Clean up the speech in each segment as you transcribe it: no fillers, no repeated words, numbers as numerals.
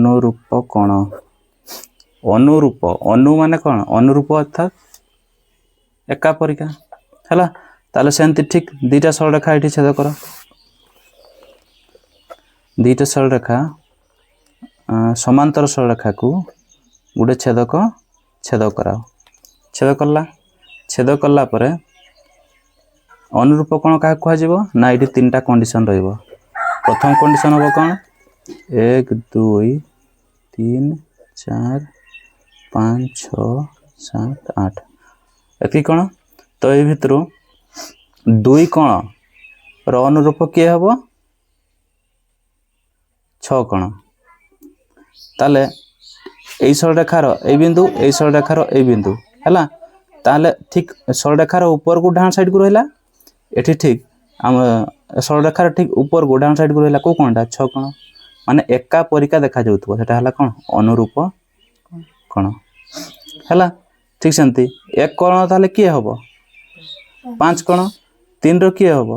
ଅନୁରୂପ କ'ଣ? ଅନୁରୂପ ଅନୁ ମାନେ କ'ଣ? ଅନୁରୂପ ଅର୍ଥାତ୍ ଏକା ପରିକା ହେଲା। ତାହେଲେ ସେମିତି ଠିକ୍ ଦୁଇଟା ସରଳରେଖା ଏଠି ଛେଦ କର। ଦୁଇଟା ସରଳରେଖା ସମାନ୍ତର ସରଳରେଖାକୁ ଗୋଟେ ଛେଦ କରାଅ। ଛେଦ କଲା ପରେ ଅନୁରୂପ କ'ଣ କାହାକୁ କୁହାଯିବ? ନା ଏଠି ତିନିଟା କଣ୍ଡିସନ୍ ରହିବ। ପ୍ରଥମ କଣ୍ଡିସନ୍ ହେବ କ'ଣ? 1 2 3 4 5 6 7 8 ଏତିକି କ'ଣ? ତ ଏଇ ଭିତରୁ 2 କୋଣର ଅନୁରୂପ କିଏ ହେବ? 6 କୋଣ। ତାହେଲେ এই ସରଳରେଖାର এই ବିନ୍ଦୁ, এই ସରଳରେଖାର এই ବିନ୍ଦୁ ହେଲା। ତାହେଲେ ଠିକ୍ ସରଳରେଖାର ଉପରକୁ ଡାହାଣ ସାଇଡ଼କୁ ରହିଲା। ଏଠି ଠିକ୍ ଆମ ସରଳରେଖାର ଠିକ୍ ଉପରକୁ ଡାହାଣ ସାଇଡ଼କୁ ରହିଲା କେଉଁ କୋଣଟା? 6 କୋଣ। ମାନେ ଏକା ପରିକା ଦେଖାଯାଉଥିବ, ସେଟା ହେଲା କ'ଣ? ଅନୁରୂପ କୋଣ ହେଲା। ଠିକ୍ ସେମିତି 1 କୋଣ ତାହେଲେ କିଏ ହେବ? 5 କୋଣ। 3ର କିଏ ହେବ?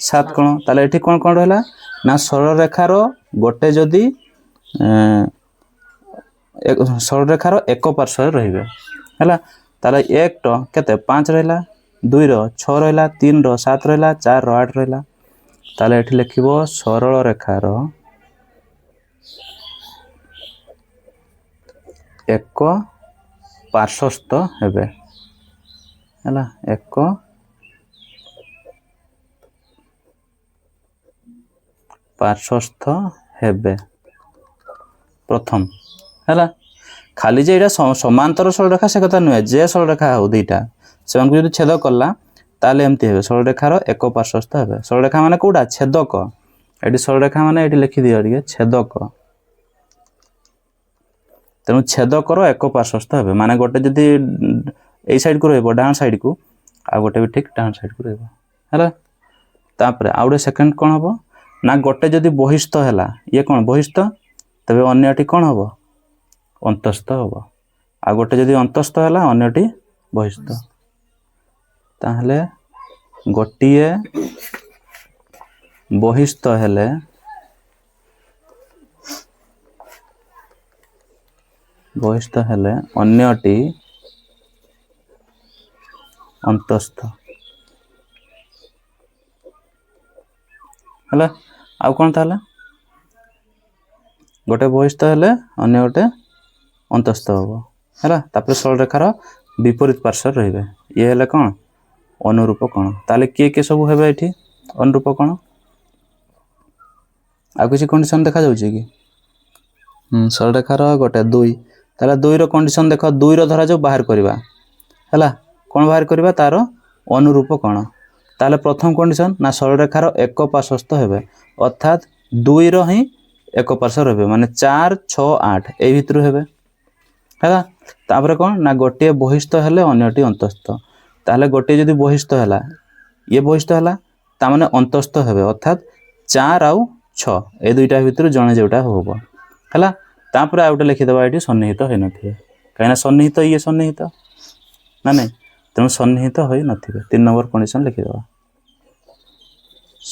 7 କୋଣ। ତାହେଲେ ଏଠି କ'ଣ ରହିଲା? ନା ସରଳରେଖାର ଗୋଟେ ଯଦି ସରଳରେଖାର ଏକ ପାର୍ଶ୍ୱରେ ରହିବେ ହେଲା। ତାହେଲେ 1ର କେତେ? 5 ରହିଲା, 2ର 6 ରହିଲା, 3ର 7 ରହିଲା, 4ର 8 ରହିଲା। ତାହେଲେ ଏଠି ଲେଖିବ ସରଳରେଖାର ଏକ ପାର୍ଶ୍ୱସ୍ଥ ହେବେ ହେଲା। ଏକ ପାର୍ଶ୍ୱସ୍ଥ ହେବେ ପ୍ରଥମ ହେଲା। ଖାଲି ଯେ ଏଇଟା ସମାନ୍ତର ସରଳରେଖା ସେ କଥା ନୁହେଁ, ଯେ ସରଳରେଖା ହେଉ ଦୁଇଟା ସେମାନଙ୍କୁ ଯଦି ଛେଦ କଲା ତାହେଲେ ଏମିତି ହେବେ। ସରଳରେଖାର ଏକ ପାର୍ଶ୍ୱସ୍ଥ ହେବେ। ସରଳରେଖା ମାନେ କେଉଁଟା? ଛେଦକ। ଏଠି ସରଳରେଖା ମାନେ ଏଠି ଲେଖିଦିଅ ଟିକେ, ଛେଦକ। ତେଣୁ ଛେଦକର ଏକ ପାର୍ଶ୍ୱସ୍ଥ ହେବେ। ମାନେ ଗୋଟେ ଯଦି ଏଇ ସାଇଡ଼କୁ ରହିବ ଡାହାଣ ସାଇଡ଼କୁ, ଆଉ ଗୋଟେ ବି ଠିକ୍ ଡାହାଣ ସାଇଡ଼କୁ ରହିବ ହେଲା। ତାପରେ ଆଉ ଗୋଟେ ସେକେଣ୍ଡ କ'ଣ ହେବ? ନା ଗୋଟେ ଯଦି ବହିସ୍ଥ ହେଲା, ଇଏ କ'ଣ ବହିସ୍ଥ, ତେବେ ଅନ୍ୟଟି କ'ଣ ହେବ? ଅନ୍ତସ୍ଥ ହେବ। ଆଉ ଗୋଟେ ଯଦି ଅନ୍ତସ୍ଥ ହେଲା, ଅନ୍ୟଟି ବହିସ୍ଥ। ତାହେଲେ ଗୋଟିଏ ବହିସ୍ଥ ହେଲେ ଅନ୍ୟଟି ଅନ୍ତସ୍ଥ ହେଲା। ଆଉ କ'ଣ ତାହେଲେ? ଗୋଟେ ବହିସ୍ଥ ହେଲେ ଅନ୍ୟ ଗୋଟେ ଅନ୍ତସ୍ଥ ହେବ ହେଲା। ତାପରେ ସରଳରେଖାର ବିପରୀତ ପାର୍ଶ୍ୱରେ ରହିବେ। ଇଏ ହେଲେ କ'ଣ? ଅନୁରୂପ କୋଣ। ତାହେଲେ କିଏ କିଏ ସବୁ ହେବେ ଏଠି ଅନୁରୂପ କୋଣ? ଆଉ କିଛି କଣ୍ଡିସନ୍ ଦେଖାଯାଉଛି କି? ସରଳରେଖାର ଗୋଟେ 2, ତାହେଲେ 2ର କଣ୍ଡିସନ୍ ଦେଖ। 2ର ଧରାଯାଉ ବାହାର କରିବା ହେଲା। କ'ଣ ବାହାର କରିବା? ତାର ଅନୁରୂପ କୋଣ। ତାହେଲେ ପ୍ରଥମ କଣ୍ଡିସନ୍ ନା ସରଳରେଖାର ଏକ ପାର୍ଶ୍ୱସ୍ଥ ହେବେ, ଅର୍ଥାତ୍ 2ର ହିଁ ଏକ ପାର୍ଶ୍ୱ ରହିବେ। ମାନେ 4 6 8 ଏଇ ଭିତରୁ ହେବେ ହେଲା। ତାପରେ କ'ଣ? ନା ଗୋଟିଏ ବହିସ୍ଥ ହେଲେ ଅନ୍ୟଟି ଅନ୍ତସ୍ଥ। ତାହେଲେ ଗୋଟିଏ ଯଦି ବହିସ୍ଥ ହେଲା, ଇଏ ବହିସ୍ଥ ହେଲା, ତାମାନେ ଅନ୍ତସ୍ଥ ହେବେ, ଅର୍ଥାତ୍ 4 ଆଉ 6 ଏ ଦୁଇଟା ଭିତରୁ ଜଣେ ଯେଉଁଟା ହେବ ହେଲା। ତାପରେ ଆଉ ଗୋଟେ ଲେଖିଦେବା, ଏଠି ସନ୍ନିହିତ ହୋଇନଥିବେ। କାହିଁକିନା ସନ୍ନିହିତ ଇଏ ସନ୍ନିହିତ ନା ନାହିଁ, ତେଣୁ ସନ୍ନିହିତ ହୋଇନଥିବେ। 3 ନମ୍ବର କଣ୍ଡିସନ୍ ଲେଖିଦେବା,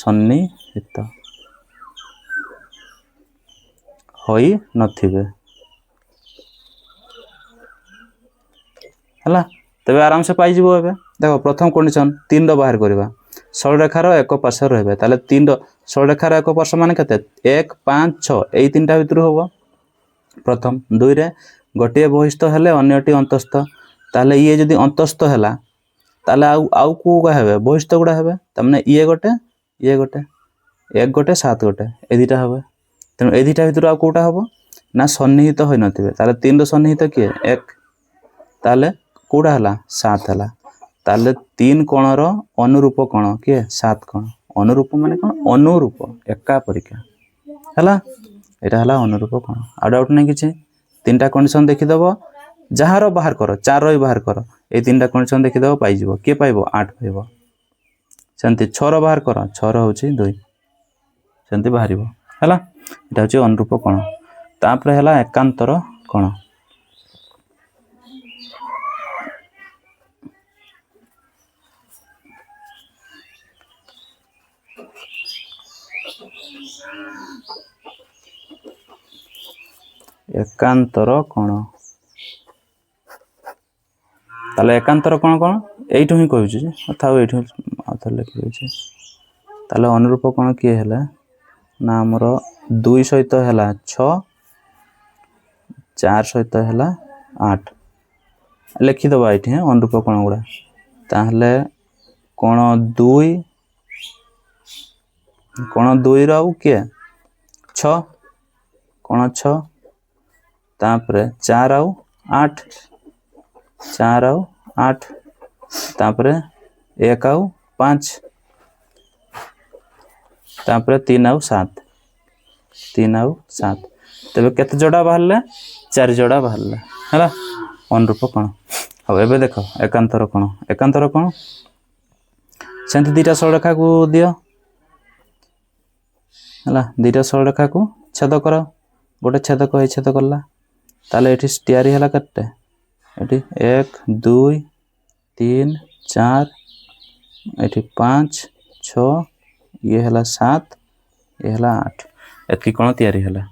ସନ୍ନିହିତ ହୋଇନଥିବେ ହେଲା। ତେବେ ଆରାମସେ ପାଇଯିବ। ଏବେ ଦେଖ ପ୍ରଥମ କଣ୍ଡିସନ୍ 3ର ବାହାର କରିବା। ସରଳରେଖାର ଏକ ପାର୍ଶ୍ୱରେ ରହିବେ। ତାହେଲେ 3ର ସରଳରେଖାର ଏକ ପାର୍ଶ୍ୱ ମାନେ କେତେ? 1 5 6 ଏଇ ତିନିଟା ଭିତରୁ ହେବ ପ୍ରଥମ। 2ରେ ଗୋଟିଏ ବହିସ୍ଥ ହେଲେ ଅନ୍ୟଟି ଅନ୍ତସ୍ଥ। ତାହେଲେ ଇଏ ଯଦି ଅନ୍ତସ୍ଥ ହେଲା, ତାହେଲେ ଆଉ କେଉଁଗୁଡ଼ା ହେବେ? ବହିସ୍ଥ ଗୁଡ଼ା ହେବେ। ତାମାନେ ଇଏ ଗୋଟେ 1 ଗୋଟେ 7 ଗୋଟେ ଏ ଦୁଇଟା ହେବେ। ତେଣୁ ଏ ଦୁଇଟା ଭିତରୁ ଆଉ କେଉଁଟା ହେବ? ନା ସନ୍ନିହିତ ହୋଇନଥିବେ। ତାହେଲେ 3ର ସନ୍ନିହିତ କିଏ? 1। ତାହେଲେ କେଉଁଟା ହେଲା? 7 ହେଲା। ତାହେଲେ 3 କୋଣର ଅନୁରୂପ କୋଣ କିଏ? 7 କୋଣ। ଅନୁରୂପ ମାନେ କ'ଣ? ଅନୁରୂପ ଏକା ପରିକା ହେଲା। ଏଇଟା ହେଲା ଅନୁରୂପ କୋଣ। ଆଉ ଡାଉଟ୍ ନାହିଁ କିଛି? 3ଟା କଣ୍ଡିସନ୍ ଦେଖିଦେବ, ଯାହାର ବାହାର କର, 4ର ବି ବାହାର କର। ଏଇ 3ଟା କଣ୍ଡିସନ୍ ଦେଖିଦେବ, ପାଇଯିବ। କିଏ ପାଇବ? 8 ପାଇବ। ସେମିତି 6ର ବାହାର କର, 6ର ହେଉଛି 2, ସେମିତି ବାହାରିବ ହେଲା। ଏଇଟା ହେଉଛି ଅନୁରୂପ କୋଣ। ତାପରେ ହେଲା ଏକାନ୍ତର କୋଣ। एकांतर कोण ताले एकांतर कोण कोण एइठु ही कहूची अथवा एइठु आथर लिखि देछि ताले अनुरूप कोण किए हैला ना हमर 2 सहित हैला 6 4 सहित हैला 8 लिखि दबा एठी अनुरूप कोण गुडा ताहले कोण 2 राउ के 6 कोण 6 तापरे 4 आउ 8 4 आउ 8 तापरे 1 आउ 5 तापरे 3 आउ 7 3 आउ 7 तबे केते जोड़ा बाहरले 4 जोड़ा बाहरले हैला अनुरूप कोण अब एबे देखो एकांतर कोण सेंति दीटा सरलरेखा को दियो हैला दीटा सरलरेखा को छेद करो गोटे छेदक है छेद करला ताले एठी स्टीयरी हैला कते एठी 1 2 3 4 एठी 5 6 ये हैला 7 ये हैला 8 एतकी कोण तयारी हैला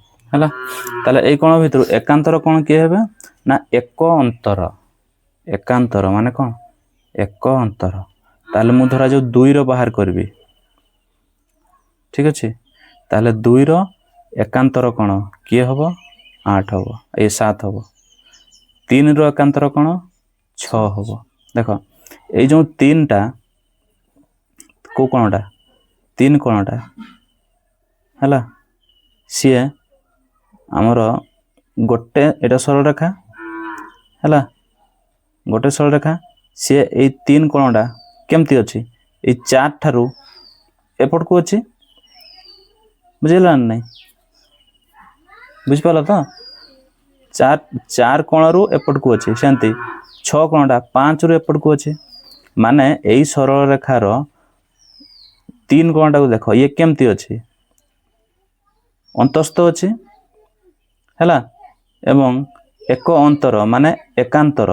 ताले एई कोण भितर एकांतर कोण के हेबे ना एकांतर माने कोण एक अंतर ताले मु धरा जो 2 रो बाहर करबी ठीक अछि ताले 2 रो एकांतर कोण के हबो 8 हबो ए 7 हबो 3 रो एकांतर कोण 6 हबो देखो ए जो 3 टा को कोणटा 3 कोणटा हैला सिए हमर गोटे एटा सरल रेखा हैला गोटे सरल रेखा सी ए 3 कोणटा केमती अछि ए 4 थारु एपट को अछि बुझिला नहीं बुझ पाला तो 4 कोण रु एपट को अछि सेंती 6 कोणटा 5 रु एपट को अछि माने एई सरल रेखा रो 3 कोणटा को देखो ये केमती अछि अंतस्थ अछि हैला एवं एक अंतर माने एकांतर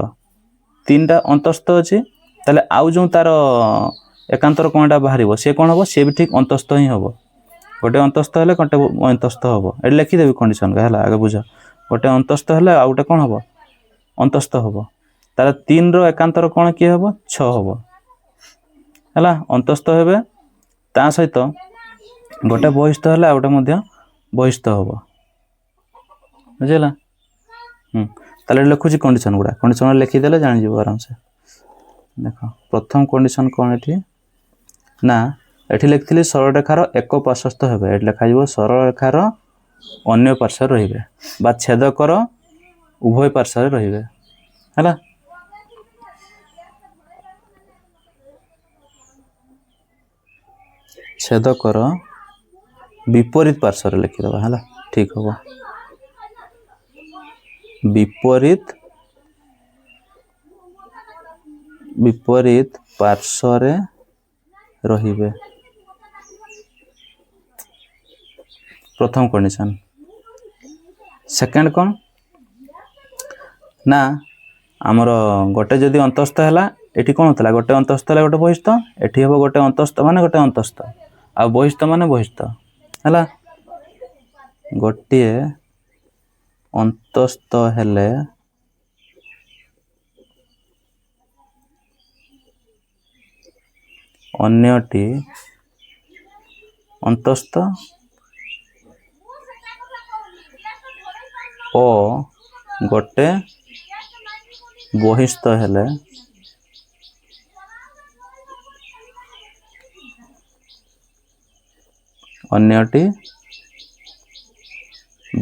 3टा अंतस्थ अछि ताले आउ जो तार एकांतर कोणटा बाहरिबो से कोण हबो से भी ठीक अंतस्थ ही हबो गोटे अंतस्थ हेले गोटे अंतस्थ हबो ए लिखि देबी कंडीशन का हैला आगे बुझ गोटे अंतस्थ हेले आ गोटे कोण हबो अंतस्थ हबो ताले 3 रो एकांतर कोण की हबो 6 हबो हैला अंतस्थ हेबे ता सहित गोटे बहिस्थ हेले आ गोटे मध्य बहिस्थ हबो बुझिला ताले लिखुची कंडीशन गुडा कंडीशन लिखि देले जानि जीव आराम से देखो प्रथम कंडीशन कोन एठी ना एठी लिखथिली सरल रेखार एक पार्श्वस्थ हेबे एठी लिखा जीव सरल रेखार अन्य पार्श्व रहिबे बा छेदकर उभय पार्श्व रहिबे हैला छेदकर विपरीत पार्श्व लिखि दबा हैला ठीक होबो विपरीत पार्श्व रे रहिबे प्रथम कंडीशन सेकंड कोन ना हमर गोटे जदी अंतस्थ हैला एठी कोन होतला गोटे अंतस्थ हैला गोटे बहिस्थ एठी हबो गोटे अंतस्थ माने गोटे अंतस्थ आ बहिस्थ माने बहिस्थ हैला गोटे अंतस्थ हेले अन्यटी अंतस्थ ओ गोटे बहिस्थ हेले अन्यटी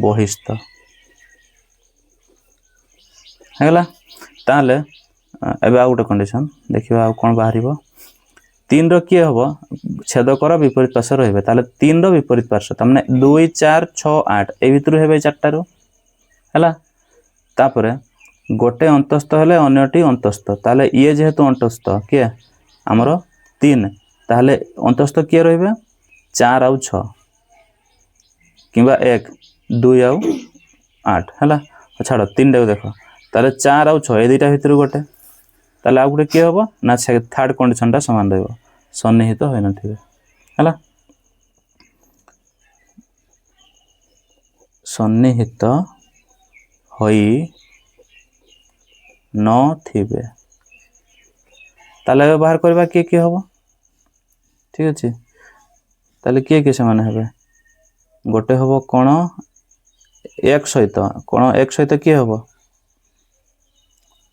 बहिस्थ हैला ताले एबे आ गोटे कंडीशन देखिबा आ कोन बाहरिबो 3 रो किए हबो छेदकर विपरीत पार्श्व रहिबे ताले 3 रो विपरीत पार्श्व तमने 2 4 6 8 ए भितरु हेबे 4टा रो हैला तापरे गोटे अंतस्थ हेले अन्यटी अंतस्थ ताले ये जेहेतु अंतस्थ के हमरो 3 ताले अंतस्थ किए रहिबे 4 आउ 6 किबा 1 2 आउ 8 हैला छाड़ 3 टा देखो ताले 4 आउ 6 ए दुईटा भितरु गोटे ताले आ गुटे के हबो ना थर्ड कंडीशन टा समान रहइबो सन्निहित होय नथिबे हैला सन्निहित ହୋଇ ନଥିବେ। ତାହେଲେ ଏବେ ବାହାର କରିବା କିଏ କିଏ ହେବ? ଠିକ୍ ଅଛି। ତାହେଲେ କିଏ କିଏ ସେମାନେ ହେବେ? ଗୋଟେ ହେବ କୋଣ 1 ସହିତ, କୋଣ 1 ସହିତ କିଏ ହେବ?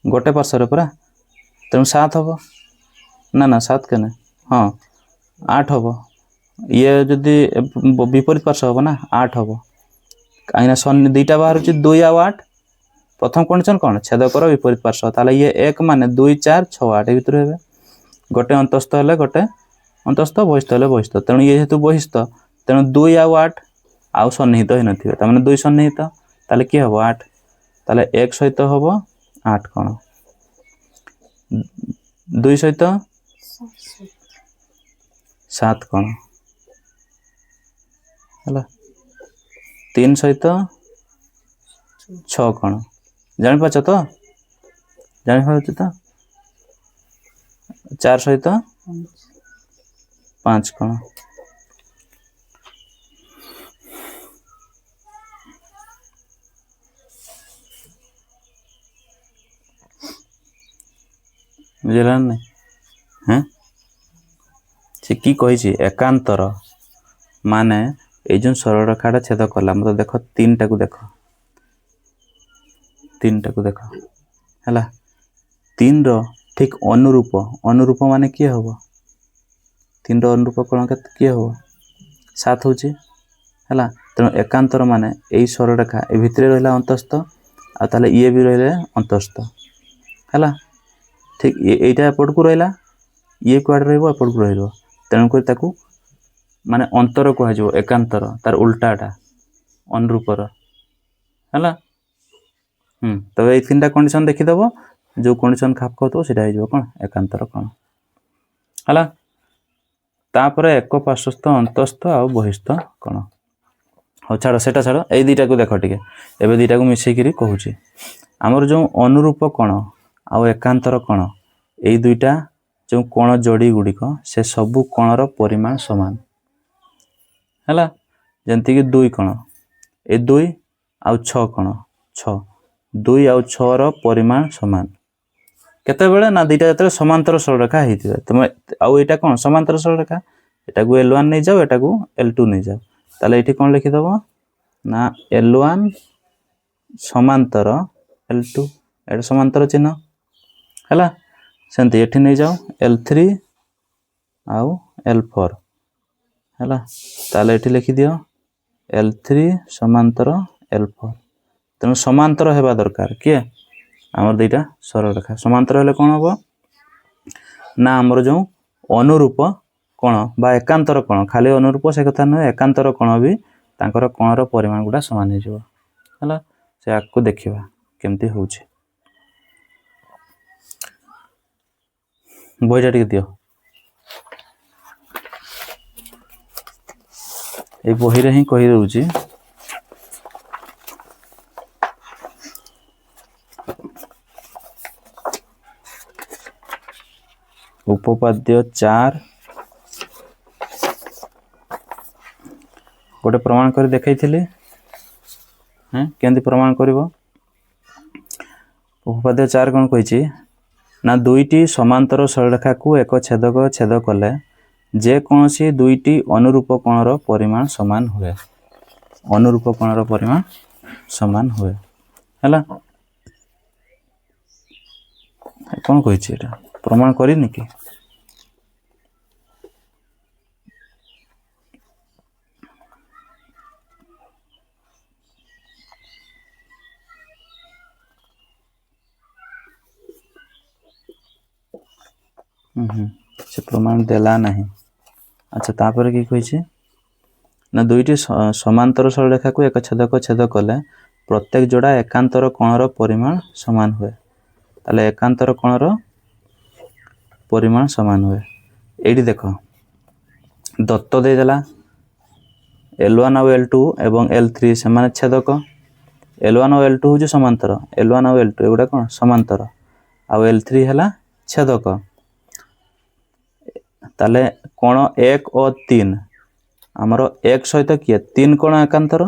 ଗୋଟେ ପାର୍ଶ୍ୱରେ ପରା, ତେଣୁ 7 ହେବ। ନା 7 କେନେ, ହଁ 8 ହେବ। ଇଏ ଯଦି ବିପରୀତ ପାର୍ଶ୍ୱ ହେବ ନା 8 ହେବ, କାହିଁକିନା ଦୁଇଟା ବାହାରୁଛି 2 ଆଉ 8। ପ୍ରଥମ କଣ୍ଡିସନ୍ କ'ଣ? ଛେଦକର ବିପରୀତ ପାର୍ଶ୍ୱ। ତାହେଲେ ଇଏ 1 ମାନେ 2 4 6 8 ଭିତରେ ହେବେ। ଗୋଟେ ଅନ୍ତସ୍ଥ ହେଲେ ଗୋଟେ ଅନ୍ତସ୍ଥ, ବହିସ୍ଥ ହେଲେ ବହିସ୍ଥ। ତେଣୁ ଇଏ ଯେହେତୁ ବହିସ୍ଥ, ତେଣୁ 2 ଆଉ 8 ଆଉ ସନ୍ନିହିତ ହୋଇନଥିବେ, ତାମାନେ 2 ସନ୍ନିହିତ। ତାହେଲେ କିଏ ହେବ? 8। ତାହେଲେ 1 ସହିତ ହେବ 8 କ'ଣ, 2 ସହିତ 7 କ'ଣ ହେଲା, 3 ସହିତ 6 କ'ଣ। ଜାଣିପାରୁଛ ତ? ଜାଣିପାରୁଛ ତ? 4 ସହିତ 5 କ'ଣ। ବୁଝିଲା ନା ନାଇଁ? হ্যাঁ, সে কি কইছি একান্তর মানে এই যে সরলরেখাটা ছেদ কলা, মতো দেখ 3টাକୁ দেখ, 3টাକୁ দেখ ହେଲା। 3ର ঠিক ଅନୁରୂପ, ଅନୁରୂପ ମାନେ କିଏ ହେବ? 3ର ଅନୁରୂପ କ'ଣ କିଏ ହେବ? 7 ହେଉଛି ହେଲା। ତେଣୁ ଏକାନ୍ତର ମାନେ ଏଇ ସରଳରେଖା ଏ ଭିତରେ ରହିଲା ଅନ୍ତସ୍ଥ, ଆଉ ତାହେଲେ ଇଏ ବି ରହିଲେ ଅନ୍ତସ୍ଥ ହେଲା। ଠିକ୍ এইটা ଏପଟକୁ ରହିଲା, ଇଏ କୁଆଡ଼େ ରହିବ? ଏପଟକୁ ରହିବ। ତେଣୁକରି ତାକୁ ମାନେ ଅନ୍ତର କୁହାଯିବ, ଏକାନ୍ତର, ତାର ଉଲ୍ଟାଟା ଅନୁରୂପର ହେଲା। ତବେ ଏଇ 3ଟା କଣ୍ଡିସନ୍ ଦେଖିଦେବ, ଯେଉଁ କଣ୍ଡିସନ୍ ଖାପ ଖାଉଥିବ ସେଇଟା ହେଇଯିବ କ'ଣ? ଏକାନ୍ତର କ'ଣ ହେଲା। ତାପରେ ଏକ ପାର୍ଶ୍ୱସ୍ଥ, ଅନ୍ତସ୍ଥ ଆଉ ବହିସ୍ଥ କ'ଣ। ହଉ ଛାଡ଼, ସେଟା ଛାଡ଼, ଏଇ ଦୁଇଟାକୁ ଦେଖ ଟିକେ। ଏବେ ଦୁଇଟାକୁ ମିଶେଇକିରି କହୁଛି। ଆମର ଯେଉଁ ଅନୁରୂପ କୋଣ ଆଉ ଏକାନ୍ତର କୋଣ, ଏଇ ଦୁଇଟା ଯେଉଁ କୋଣ ଯୋଡ଼ି ଗୁଡ଼ିକ, ସେ ସବୁ କୋଣର ପରିମାଣ ସମାନ ହେଲା। ଯେମିତିକି 2 କୋଣ, ଏ 2 ଆଉ 6 କୋଣ, 6, 2 ଆଉ 6ର ପରିମାଣ ସମାନ କେତେବେଳେ? ନା ଦୁଇଟା ଯେତେବେଳେ ସମାନ୍ତର ସରଳରେଖା ହେଇଥିବେ। ତୁମେ ଆଉ ଏଇଟା କ'ଣ? ସମାନ୍ତର ସରଳରେଖା। ଏଟାକୁ L1 ନେଇଯାଅ, ଏଟାକୁ L2 ନେଇଯାଅ। ତାହେଲେ ଏଇଠି କ'ଣ ଲେଖିଦେବ? ନା L1 ସମାନ୍ତର L2, ଏଇଟା ସମାନ୍ତର ଚିହ୍ନ ହେଲା। ସେମିତି ଏଠି ନେଇଯାଅ L3 ଆଉ L4 ହେଲା। ତାହେଲେ ଏଠି ଲେଖିଦିଅ L3 ସମାନ୍ତର L4। ତେଣୁ ସମାନ୍ତର ହେବା ଦରକାର। କିଏ? ଆମର ଦୁଇଟା ସରଳରେଖା ସମାନ୍ତର ହେଲେ କ'ଣ ହେବ? ନା ଆମର ଯେଉଁ ଅନୁରୂପ କୋଣ ବା ଏକାନ୍ତର କୋଣ, ଖାଲି ଅନୁରୂପ ସେ କଥା ନୁହେଁ, ଏକାନ୍ତର କୋଣ ବି ତାଙ୍କର କୋଣର ପରିମାଣ ଗୁଡ଼ା ସମାନ ହେଇଯିବ ହେଲା। ସେ ଆଗକୁ ଦେଖିବା କେମିତି ହେଉଛି। ବହିଟା ଟିକେ ଦିଅ। এই ବହିରେ ହିଁ କହିଦେଉଛି। ଉପପାଦ୍ୟ 4 ଗୋଟେ ପ୍ରମାଣ କରି ଦେଖେଇଥିଲି। କେମିତି ପ୍ରମାଣ କରିବ? ଉପପାଦ୍ୟ 4 କ'ଣ କହିଛି? ନା 2ଟି ସମାନ୍ତର ସରଳରେଖାକୁ ଏକ ଛେଦକ ଛେଦ କଲେ ଯେକୌଣସି 2ଟି ଅନୁରୂପ କୋଣର ପରିମାଣ ସମାନ ହୁଏ। ଅନୁରୂପ କୋଣର ପରିମାଣ ସମାନ ହୁଏ ହେଲା। କ'ଣ କହିଛି? ଏଇଟା ପ୍ରମାଣ କରିନି କି? ସେ ପ୍ରମାଣ ଦେଲା ନାହିଁ। ଆଚ୍ଛା, ତାପରେ কি କହିଛି? ନା 2ଟି ସମାନ୍ତର ସରଳରେଖାକୁ ଏକ ଛେଦକ ଛେଦ କଲେ ପ୍ରତ୍ୟେକ ଯୋଡ଼ା ଏକାନ୍ତର କୋଣର ପରିମାଣ ସମାନ ହୁଏ। ତାହେଲେ ଏକାନ୍ତର କୋଣର ପରିମାଣ ସମାନ ହୁଏ। ଏଇଠି ଦେଖ, ଦତ୍ତ ଦେଇଦେଲା L1 ଆଉ L2 ଏବଂ L3 ସେମାନେ ଛେଦକ। L1 ଆଉ L2 ହେଉଛି ସମାନ୍ତର, L1 ଆଉ L2 ଏଗୁଡ଼ା କ'ଣ? ସମାନ୍ତର। ଆଉ L3 ହେଲା ଛେଦକ। ତାହେଲେ କୋଣ 1 ଓ 3, ଆମର 1 ସହିତ କିଏ? 3 କୋଣ ଏକାନ୍ତର।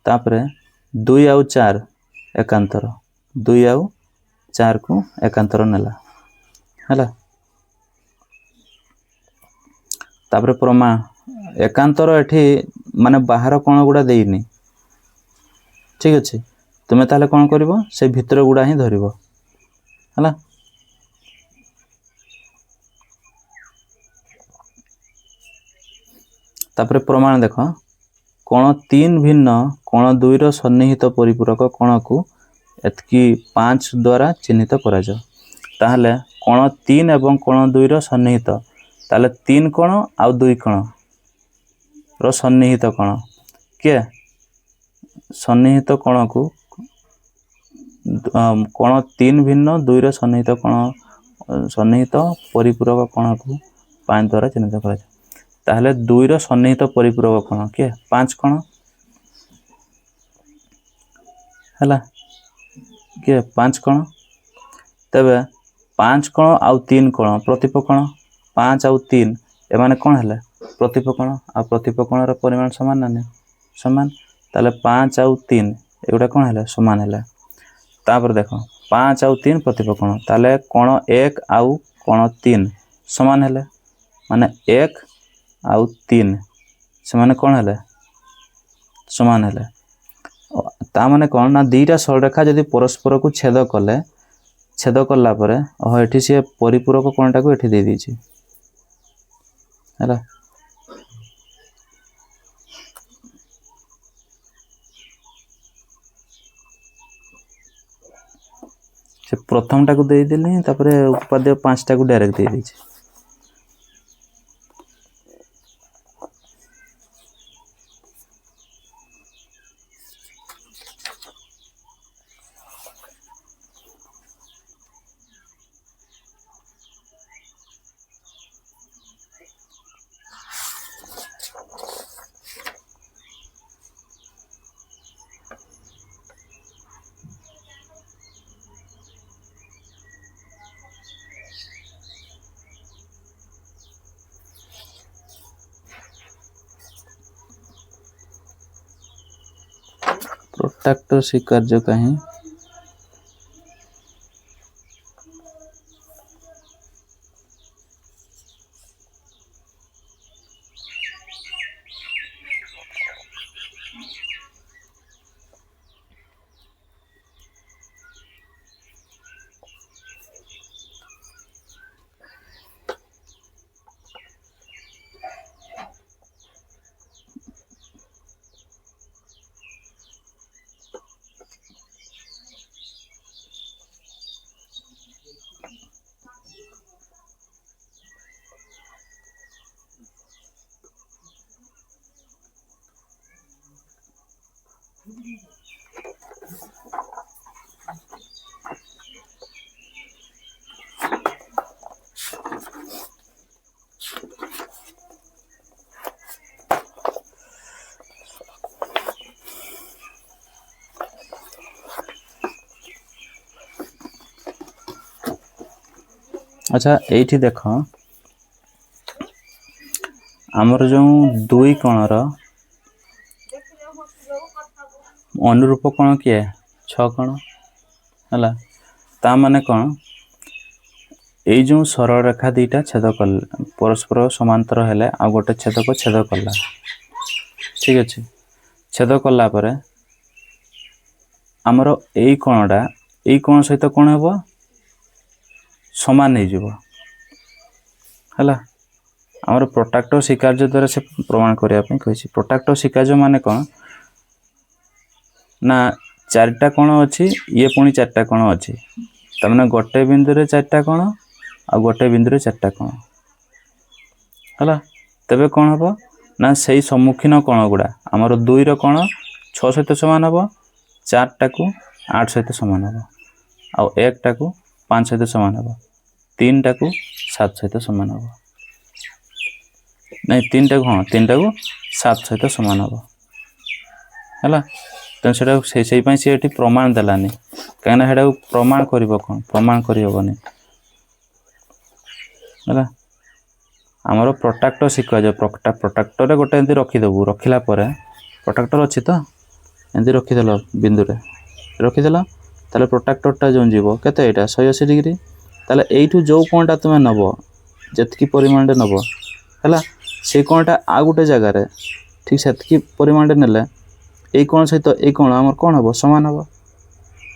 ତାପରେ 2 ଆଉ 4 एकांतर 2 ଆଉ 4 को एकांतर नेला हैला तापर प्रमाण एकांतर एठी माने बाहर कोण गुडा देइनी ठीक अच्छे तुम्हें ताले कौन कर से भितर गुड़ा ही धर है तापर प्रमाण देख कोण 3 भिन्न कोण 2 रो सन्निहित परिपूरक कोण को एतकी 5 द्वारा चिन्हित करा जाओ ताहले कोण 3 एवं कोण 2 रो सन्निहित ताले 3 कोण आ 2 कोण रो सन्निहित कोण के सन्निहित कोण को कोण 3 भिन्न 2 रो सन्निहित कोण सन्निहित परिपूरक कोण को 5 द्वारा चिन्हित करा जाओ ताहले 2 रो सन्निहित परिपूरक कोण के 5 कोण हला के 5 कोण तबे 5 कोण आउ 3 कोण प्रतिप कोण 5 आउ 3 ए माने कोण हले प्रतिप कोण आ प्रतिप कोण रो परिमाण समान ना समान ताले 5 आउ 3 एगुडा कोण हले समान हले तापर देखो 5 आउ 3 प्रतिप कोण ताले कोण 1 आउ कोण 3 समान हले माने 1 आउ 3 से माने कोण हले समान हले ता माने कोण ना दीटा सरलरेखा यदि परस्पर को छेद कले छेद कला परे ओह एठी से परिपूरक कोणटा को एठी दे दीची हैला से प्रथम टा को दे देली तापरे उपाद्य 5 टा को डायरेक्ट दे दीची प्रोट्रैक्टर स्वीकार्य कहीं अच्छा एठी देखो आमर जो 2 कोणर अनुरूप कोण किए 6 कोण हला ता माने कोण ए जो सरल रेखा दीटा छेद कल परस्पर समांतर हेले आ गोटे छेद को छेद कला ठीक अच्छे छेद कला परे आमर ए कोणटा ए कोण सहित कोण हेबो समान नहीं जीवो हला आमर प्रोट्रैक्टर स्वीकार्य द्वारा से प्रमाण करिया पे कहिछि प्रोट्रैक्टर स्वीकार्य माने कोन ना चारटा कोण अछि ये पुणी चारटा कोण अछि त माने गोटे बिंदु रे चारटा कोण आ गोटे बिंदु रे चारटा कोण हला तबे कोन हबो ना सेही सम्मुखीन कोण गुडा आमर 2 रो कोण 6 सहित समान हबो 4 टा को 8 सहित समान हबो आ 1 टा को 5 सहित समान हबो 3 टा को 7 सहित समान हबो नहीं 3 टा को हां 3 टा को 7 सहित समान हबो हला त सेटा सेही पई से एठी प्रमाण देलानी काना हेडा प्रमाण करबो कोन प्रमाण करि होबनी हला हमरो प्रोट्रैक्टर सिखा जे प्रोट्रैक्टर रे गोटे एंती रखी देबू रखिला परे प्रोट्रैक्टर अछि तो एमती रखीदेल बिंदु रखीदेल ताले प्रोट्राक्टरटा जो जीव केते एटा 180 डिग्री ताले एइठू जो कोणटा तुमे नब जतकी परिमाण नब हैला से कोणटा आ गोटे जगार ठीक से परिमाण नेले ए कोण सहित ए कोण आमर कोण हम समान हम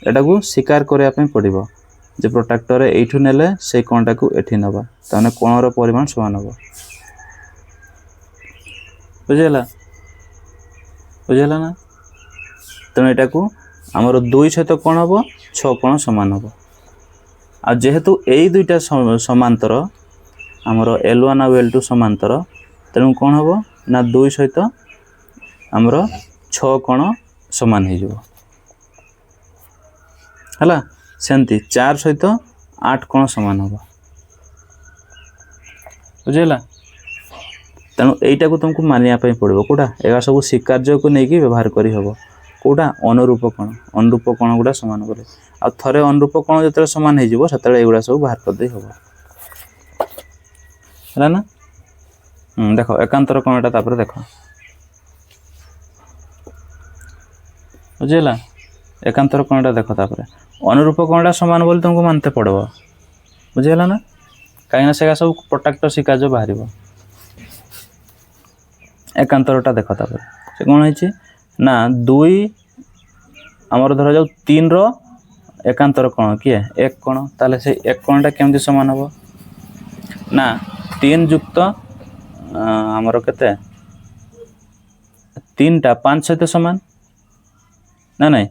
एटा को स्वीकार करने पड़ो जे प्रोट्राक्टर एइठू नेले से कोणटा को एठी नबा ताने कोणर परिमाण समान हम बुझेला बुझेला ना तेणु एटा को आमर 2 सहित कोण हम 6 कोण समान हम आ जेहेतु एई दुईटा समांतर आमर L1 और L2 समांतर तेणु कौन हम ना 2 सहित आमर 6 कोण समान हो है सेमती 4 सहित 8 कोण समान हम बुझेगा तेणु यहीटा को तुमको मानिया पड़ो कौटा एगा सब स्वीकार्य को लेकिन व्यवहार करी हबो कौटा अनुरूप कोण गुड़ा समान करे आ थरे अनुरूप कोण जो समान हो एगुड़ा सब बाहर कर दे हबो है ना देख एकांतर कोणटा तापर देख बुझेगा एकांतर कोणटा देख तापर अनुरूप कोणटा समान बोली तुमको मानते पड़ो बुझेगा ना कहीं से सब प्रोट्राक्टर स्वीकार्य बाहर एकांतरटा देख तापर से कौन है ना 2 आमर धर जाऊ 3 रो एकांतर कोण किए 1 कोण ताले से 1 कोणटा केमती समान हम ना 3 युक्त आमर केते 3टा 5 सहित समान ना नहीं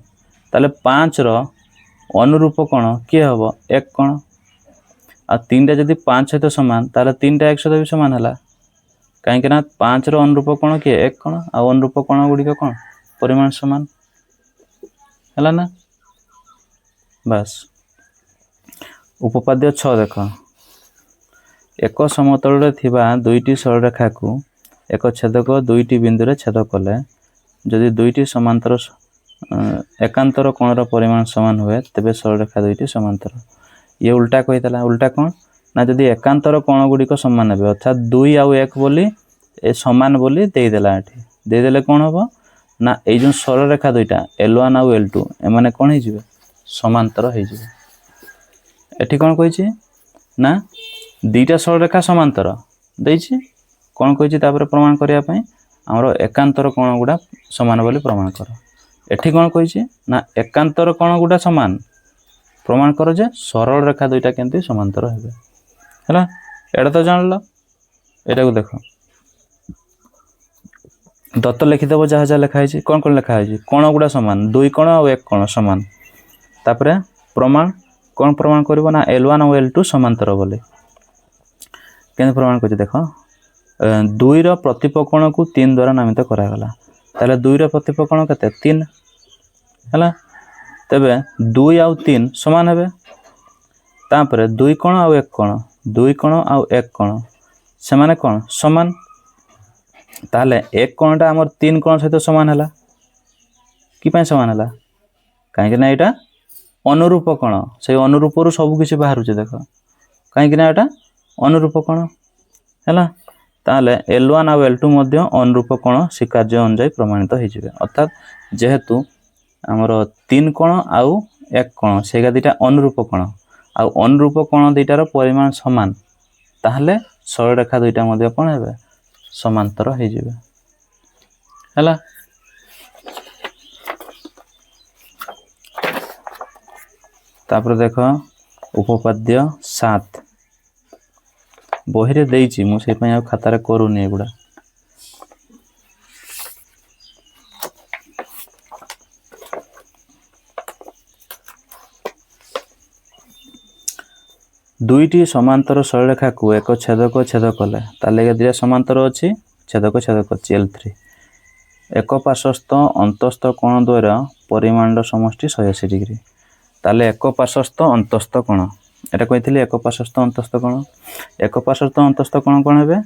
ताले 5 रो अनुरूप कोण किए हम 1 कोण आ 3टा जदि 5 सहित समान ताले 3टा 1 सहित भी समान है कहीं 5 रो अनुरूप कोण किए 1 कोण आ अनुरूप कोण गुड़िक कोण परिमाण समान है ना बस उपपाद्य 6 देख एक समतल रे थिबा दुईटी सरल रेखा को एक छेदक दुईटी बिंदु रे छेद कले जदि दुईटी समांतर एकांतर कोणर परिमाण समान हुए तेबे सरल रेखा दुईटी समांतर ये उल्टा कहीदेला उल्टा कौन ना जदि एकांतर कोण गुड़िक समान हे अर्थात 2 आउ 1 बोली ए समान बोली देदेला एठी देदेले कौन हम ना ए जो सरल रेखा दुईटा L1 आउ L2 एमाने कौन हो जिवे समांतर हो जिवे एठी कौन कहिछि ना दुईटा सरल रेखा समांतर देछि कौन कहिछि तापर प्रमाण करिया पई हमरो एकांतर कोण गुडा समान बोली प्रमाण कर एठी कौन कहिछि ना एकांतर कोण गुडा समान प्रमाण कर जे सरल रेखा दुईटा केमती समांतर हेबे हैला एटा तो जानल एटा को देखो दत्त लिखिदेव जहाँ जहाँ लिखाई कौन कौन लिखाई कोण गुड़ा सामान 2 कोण और 1 कोण सामान तापरे प्रमाण कौन प्रमाण करिवो ना L1 और L2 समांतर बोले केन प्रमाण कर देख 2 रो प्रतिपकोण को 3 द्वारा नामित करागला ताले 2 रो प्रतिपकोण केते 3 हैला तबे 2 और 3 समान हेबे तापरे 2 कोण और 1 कोण 2 कोण और 1 कोण से माने कोण समान ताले 1 कोणटा हमर 3 कोण सहित समान हला कि पय समान हला काहे कि ना एटा अनुरूप कोण से अनुरूप रु सब किछि बाहर छ देखो काहे कि ना एटा अनुरूप कोण हला ताले L1 और L2 मध्ये अनुरूप कोण स्वीकार्य अनुसार प्रमाणित हो जिवे अर्थात जेहेतु हमर 3 कोण आउ 1 कोण सेगा दिटा अनुरूप कोण आउ अनुरूप कोण दिटार परिमाण समान ताहले सरल रेखा दुईटा मध्ये कोण हेबे समांतर हो जिवे हैला तापर देख उपपाद्य 7 बही रे देइछि मु से पय आ खाता रे करूनी एगुडा दुईटी समांतर सरल रेखा को एक छेदक छेद कले ताले दिया समांतर अच्छी छेदक छेदक अच्छी L3 एक पार्श्वस्थ अंतस्थ कोण द्वारा परिमाण समष्टि 180 डिग्री ताले एक पार्श्वस्थ अंतस्थ कोण एटा कहिथिले एक पार्श्वस्थ अंतस्थ कोण एक पार्श्वस्थ अंतस्थ कोण कोण हेबे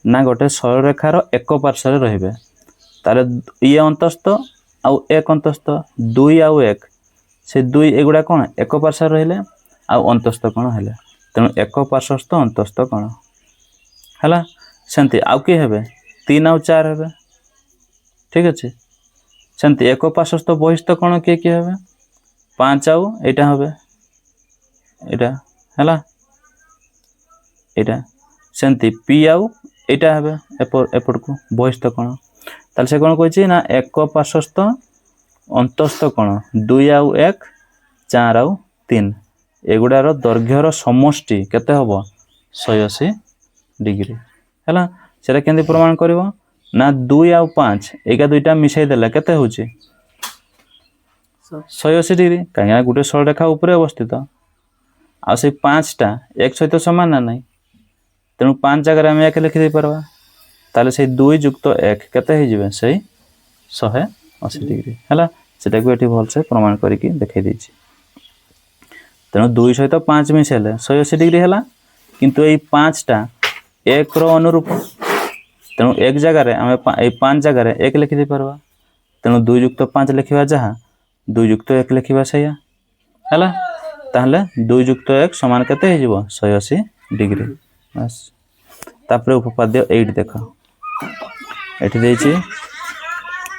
ना गोटे सरल रेखार एक पार्श्व रे रहिबे ताले ये अंतस्थ आउ एक अंतस्थ 2 आउ 1 से 2 एगुडा कोण एक पार्श्व रहिले आउ अंतस्थ कोण हेले तेणु एक पार्श्वस्थ अंतस्थ कोण हैला सेमती आउ के हेबे 3 आउ 4 हेबे ठीक अच्छे सेमती एक पार्श्वस्थ बहिस्थ कोण किए किए हे 5 आउ एटा हे एटा हैला एटा सेमती पी आउ एटा हे एपट को बहिस्थ कोण ताले से कोण कहछि ना एक पार्श्वस्थ अंतस्थ कोण 2 आउ 1 4 आउ 3 एगुडार दैर्घ्यर समष्टि केते हबो 180 डिग्री हैला सेटा केंदी प्रमाण करबो ना 2 आउ 5 एका दुईटा मिसई देला केते होची 180 डिग्री काहे गुटे सरल रेखा ऊपर अवस्थित आ से 5 टा एक सहित समान ना नहीं तेणु 5 जगह हम एक लिखि दे परबा ताले से 2 युक्त 1 केते हे जिवे से 180 डिग्री हैला सेटा को एठी भल से प्रमाण करी कि देखाई देछि तेणु 2 सहित 5 मिसेले 180 डिग्री हैला किंतु एई 5 टा 1 रो अनुरूप तेणु एक जगह आम 5 जगह 1 लिखि दे परबा तेणु 2 युक्त 5 लिखिबा जहा 2 युक्त 1 लिखिबा सैया हैला ताहले 2 युक्त 1 समान केते हे जिवो 180 डिग्री बस तापरे उपपाद्य 8 देखो एठी देछि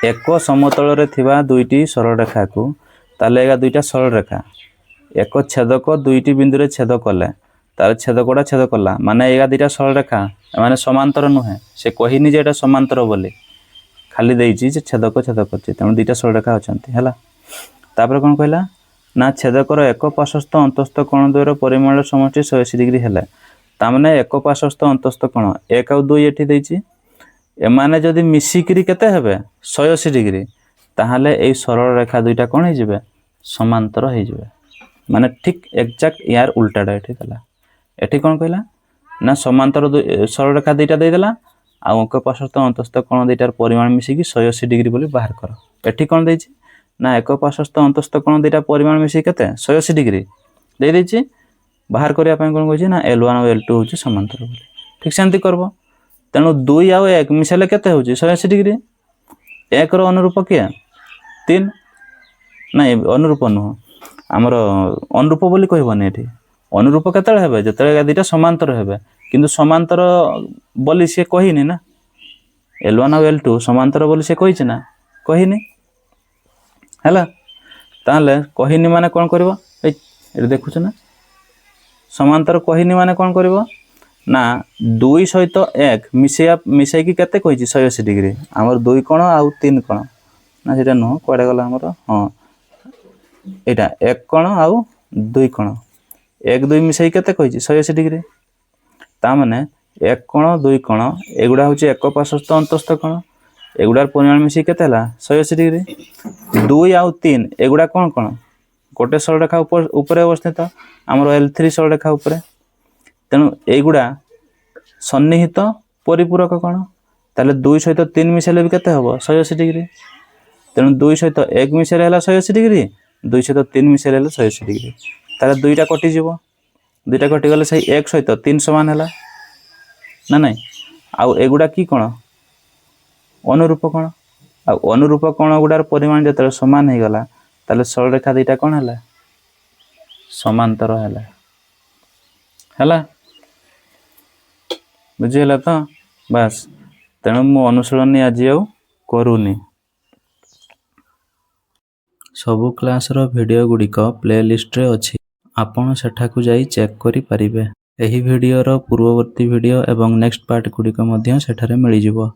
एक समतल रे थिबा दुईटी सरल रेखा को ताले एगा दुईटा सरल रेखा एक छेदक दुईटी बिंदु रे छेद कले तार छेदकटा छेद कला माने एगा दुईटा सरल रेखा माने समांतर नुहे से कहिनी जे एटा समांतर बोली खाली देछि जे छेदक छेदक अछि तेणु दुईटा सरल रेखा अछंती हैला तापर कोन कहला ना छेदकर एक पार्श्वस्थ अंतस्थ कोण द्वयर परिमाण समष्टि 180 डिग्री हैला ता माने एक पार्श्वस्थ अंतस्थ कोण 1 और 2 एठी देछि एमाने जदि मिसिकरी केते हेबे 180 डिग्री ताहाले एई सरल रेखा दुईटा कोन हे जिवे समांतर हे जिवे माने ठीक एक्जेक्ट यार उल्टाडा एठी देला एठी कोन कहला ना समांतर सरल रेखा दुईटा दे देला आ एक पार्श्वस्थ अंतस्थ कोण दुईटार परिमाण मिसिकी 180 डिग्री बोली बाहर कर एठी कोन देछि ना एक पार्श्वस्थ अंतस्थ कोण दुईटा परिमाण मिसिकी केते 180 डिग्री दे देछि बाहर करिया पय कोन कहछि ना L1 और L2 होछि समांतर बोली ठीक सेंती करबो तेणु 2 आउ 1 मिसेले केते होछि 180 डिग्री 1 रो अनुरूप किया 3 नहीं अनुरूप न हमर अनुरूप बोली कहबनी एठी अनुरूप केतले हेबे जतले दुईटा समांतर हेबे किंतु समांतर बोली से कहिनी ना L1 और L2 समांतर बोली से कहिछ ना कहिनी हैला ताले कहिनी माने कोन करबो एठी देखुछ ना समांतर कहिनी माने कोन करबो ना 2 सहित 1 मिसै की केते कहिछि 180 डिग्री हमर 2 कोण आउ 3 कोण ना सेटा न कोडे गला हमर हां एटा 1 कोण आउ 2 कोण 1 2 मिसै केते कहिछि 180 डिग्री ता माने 1 कोण 2 कोण एगुडा होछि एक पार्श्वस्थ अंतस्थ कोण एगुडार परिमाण मिसै केते हला 180 डिग्री 2 आउ 3 एगुडा कोण कोण गोटे सरल रेखा ऊपर अवस्थित हमर L3 सरल रेखा ऊपर तेणु एगुडा सन्निहित परिपूरक कोण ताले 2 सहित 3 मिसेले भी केते हबो 180 डिग्री तेणु 2 सहित 1 मिसेले हला 180 डिग्री 2 सहित 3 मिसेले हला 180 डिग्री ताले दुईटा कटि जीवो दुईटा कटि गले सही 1 सहित 3 समान हला ना नहीं आउ एगुडा की कोण अनुरूप कोण आ अनुरूप कोण गुडार परिमाण जतले समान हे गला ताले सरल रेखा दुईटा कोण हला समांतर हला हला बुझिला तो बस तेणु मु अनुशीलन आज आउ करूनी सबु क्लास रो वीडियो गुड़िक प्ले लिस्ट रे अछि आपण सेठाकु जाई चेक करि परिबे एही वीडियो रो पूर्ववर्ती वीडियो एवं नेक्स्ट पार्ट गुड़िक मध्य सेठारे मिलि जिवो।